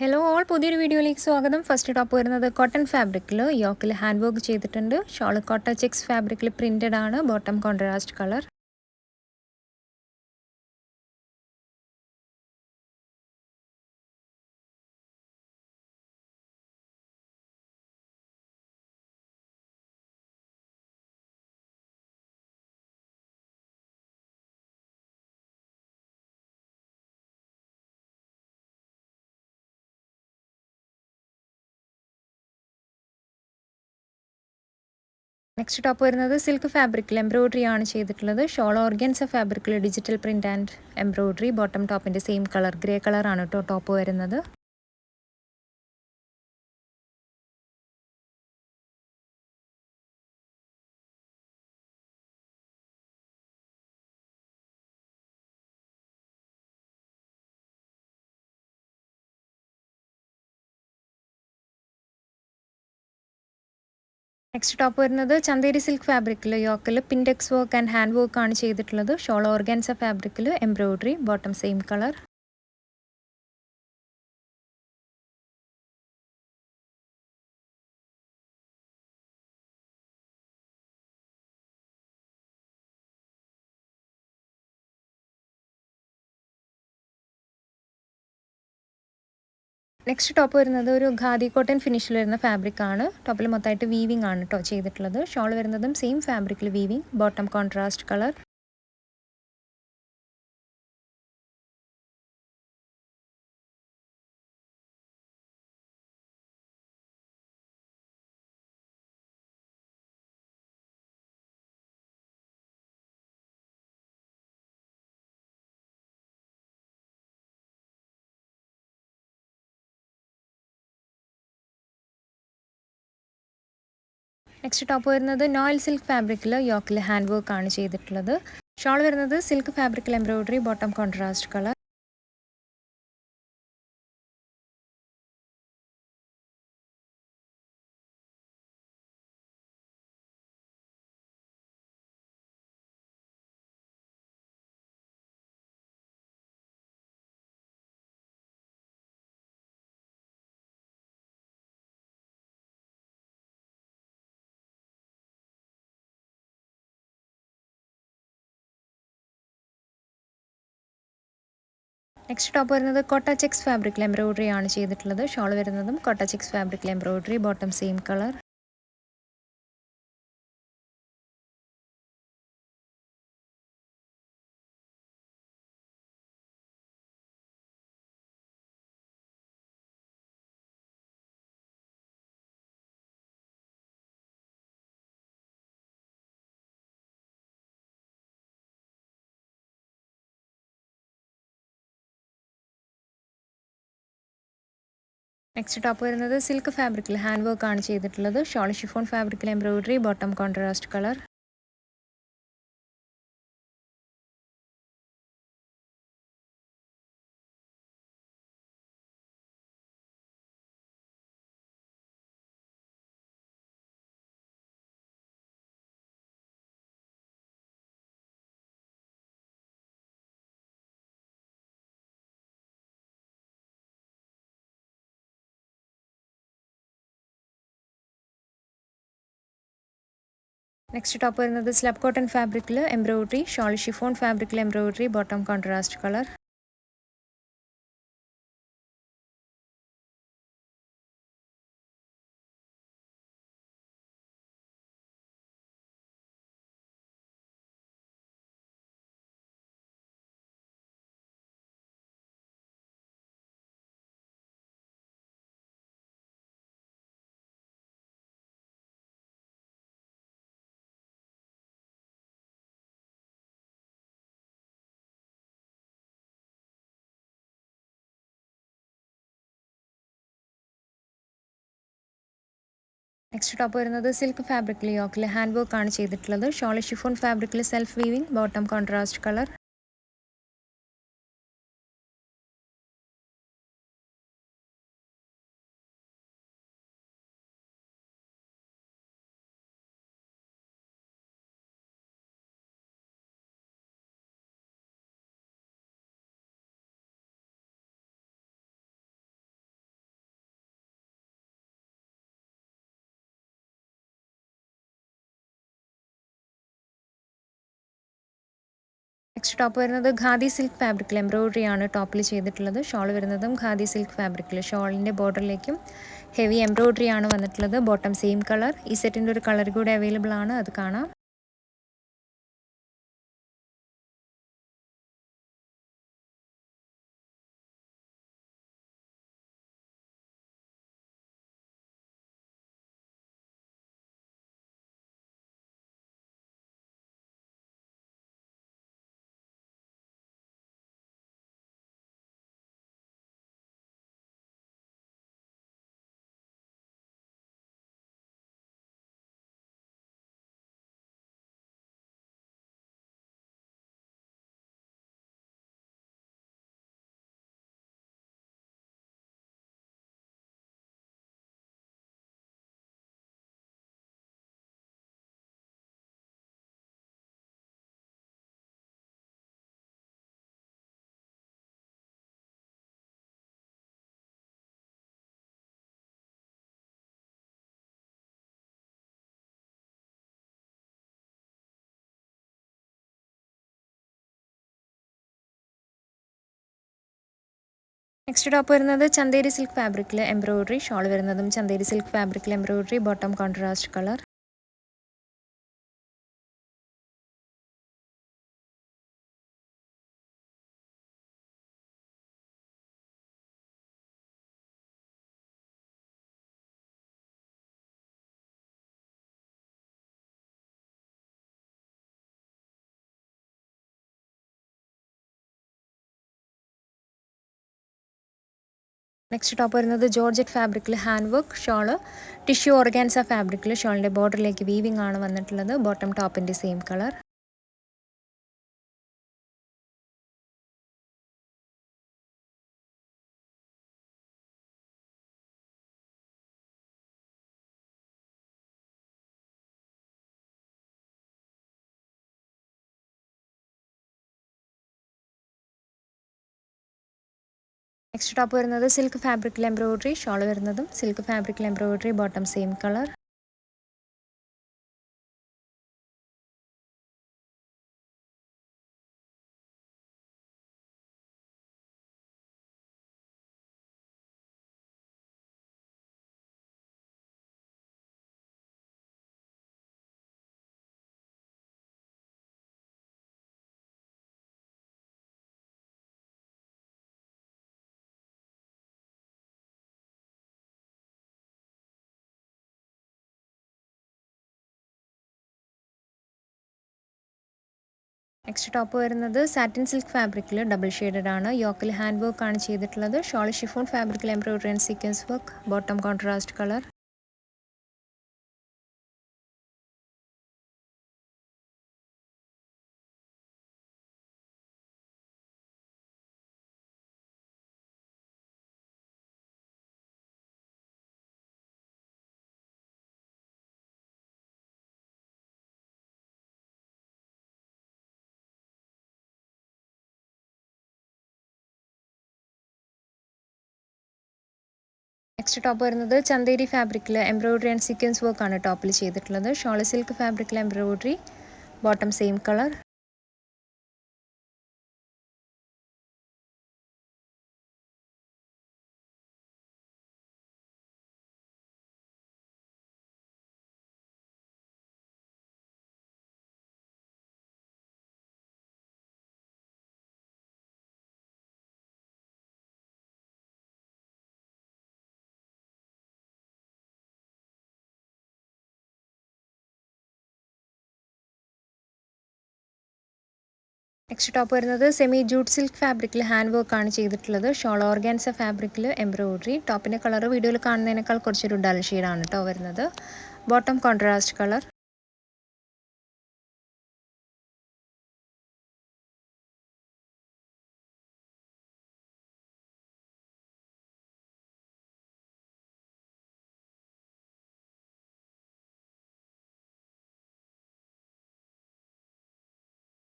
Hello all പുതിയൊരു വീഡിയോയിലേക്ക് സ്വാഗതം. ഫസ്റ്റ് ടോപ്പ് വരുന്നത് കോട്ടൺ ഫാബ്രിക്കിൽ യോക്കിൽ ഹാൻഡ് വർക്ക് ചെയ്തിട്ടുണ്ട്. ഷോൾ കോട്ട ചെക്സ് ഫാബ്രിക്കിൽ പ്രിന്റഡ് ആണ്. Bottom contrast colour. Next top വരുന്നത് സിൽക്ക് ഫാബ്രിക്കിൽ എംബ്രോയിഡറി ആണ് ചെയ്തിട്ടുള്ളത്. ഷോൾ ഓർഗൻസ ഫാബ്രിക്കിൽ digital print and embroidery. Bottom ടോപ്പിന്റെ സെയിം കളർ ഗ്രേ കളർ ആണ് കേട്ടോ ടോപ്പ് വരുന്നത്. നെക്സ്റ്റ് ടോപ്പ് വരുന്നത് ചന്തേരി സിൽക്ക് ഫാബ്രിക്കിൽ യോക്കിൽ പിൻഡെക്സ് വർക്ക് ആൻഡ് ഹാൻഡ് വർക്ക് ആണ് ചെയ്തിട്ടുള്ളത്. ഷോൾ ഓർഗൻസ ഫാബ്രിക്കിൽ embroidery. Bottom same colour. Next top വരുന്നത് ഒരു ഖാദി കോട്ടൺ ഫിനിഷിൽ വരുന്ന ഫാബ്രിക് ആണ്. ടോപ്പിൽ മൊത്തമായിട്ട് വീവിംഗ് ആണ് കേട്ടോ ചെയ്തിട്ടുള്ളത്. ഷോൾ വരുന്നതും സെയിം ഫാബ്രിക്കിൽ weaving. Bottom contrast colour. Next top വരുന്നത് നോയിൽ സിൽക്ക് ഫാബ്രിക്കിൽ യോക്കിൽ ഹാൻഡ് വർക്ക് ആണ് ചെയ്തിട്ടുള്ളത്. ഷോൾ വരുന്നത് സിൽക്ക് ഫാബ്രിക്കിൽ embroidery. Bottom contrast colour. Next top വരുന്നത് കോട്ട ചെക്സ് ഫാബ്രിക്കിൽ എംബ്രോയിഡറി ആണ് ചെയ്തിട്ടുള്ളത്. ഷോൾ വരുന്നതും കോട്ട ചെക്സ് ഫാബ്രിക്കിൽ embroidery. Bottom same colour. Next top വരുന്നത് സിൽക്ക് ഫാബ്രിക്കിൽ ഹാൻഡ് വർക്ക് ആണ് ചെയ്തിട്ടുള്ളത്. ഷോൾ ഷിഫോൺ ഫാബ്രിക്കിൽ embroidery. Bottom contrast colour. Next top വരുന്നത് സ്ലബ് കോട്ടൺ ഫാബ്രിക്കിൽ എംബ്രോയിഡറി. ഷോൾ ഷിഫോൺ ഫാബ്രിക്കിൽ embroidery. Bottom contrast colour. Next top വരുന്നത് സിൽക്ക് ഫാബ്രിക്കിൽ യോക്കിൽ ഹാൻഡ് വർക്ക് ആണ് ചെയ്തിട്ടുള്ളത്. ഷോൾ ഷിഫോൺ ഫാബ്രിക്കിൽ self weaving. Bottom contrast colour. Next top വരുന്നത് ഖാദി സിൽക്ക് ഫാബ്രിക്കിൽ എംബ്രോയിഡറി ആണ് ടോപ്പിൽ ചെയ്തിട്ടുള്ളത്. ഷോൾ വരുന്നതും ഖാദി സിൽക്ക് ഫാബ്രിക്കിൽ. ഷോളിൻ്റെ ബോർഡറിലേക്കും ഹെവി എംബ്രോയിഡറി ആണ് വന്നിട്ടുള്ളത്. Bottom same colour. ഈ സെറ്റിൻ്റെ ഒരു കളർ കൂടി അവൈലബിൾ ആണ്, അത് കാണാം. നെക്സ്റ്റ് ടോപ്പ് വരുന്നത് ചന്തേരി സിൽക്ക് ഫാബ്രിക്കിൽ എംബ്രോയിഡറി. ഷോൾ വരുന്നതും ചന്തേരി സിൽക്ക് ഫാബ്രിക്കിൽ embroidery. Bottom contrast colour. Next top വരുന്നത് ജോർജറ്റ് ഫാബ്രിക്കിൽ hand work. Shawl tissue organza ഫാബ്രിക്കിൽ. ഷോളിൻ്റെ ബോർഡറിലേക്ക് വീവിംഗ് ആണ് വന്നിട്ടുള്ളത്. ബോട്ടം ടോപ്പിൻ്റെ സെയിം കളർ. നെക്സ്റ്റ് ടോപ്പ് വരുന്നത് സിൽക്ക് ഫാബ്രിക്കിൽ എംബ്രോയിഡറി. ഷോൾ വരുന്നതും സിൽക്ക് ഫാബ്രിക്കിൽ embroidery. Bottom same colour. Next top വരുന്നത് സാറ്റിൻ സിൽക്ക് ഫാബ്രിക്കിൽ ഡബിൾ ഷെയ്ഡഡ് ആണ്. യോക്കിൽ ഹാൻഡ് വർക്ക് ആണ് ചെയ്തിട്ടുള്ളത്. ഷോൾ ഷിഫോൺ ഫാബ്രിക്കിൽ embroidery and sequence work. Bottom contrast colour. Next top വരുന്നത് ചന്തേരി ഫാബ്രിക്കിൽ എംബ്രോയിഡറി ആൻഡ് സീക്വൻസ് വർക്ക് ആണ് ടോപ്പിൽ ചെയ്തിട്ടുള്ളത്. ഷോൾ സിൽക്ക് ഫാബ്രിക്കിൽ embroidery. Bottom same colour. Next top വരുന്നത് സെമി ജൂട്ട് സിൽക്ക് ഫാബ്രിക്കിൽ ഹാൻഡ് വർക്ക് ആണ് ചെയ്തിട്ടുള്ളത്. ഷോൾ ഓർഗാൻസ ഫാബ്രിക്കിൽ എംബ്രോയിഡറി. ടോപ്പിൻ്റെ കളർ വീഡിയോയിൽ കാണുന്നതിനേക്കാൾ കുറച്ചൊരു ഡൾ ഷെയ്ഡാണ് കേട്ടോ വരുന്നത്. Bottom contrast colour.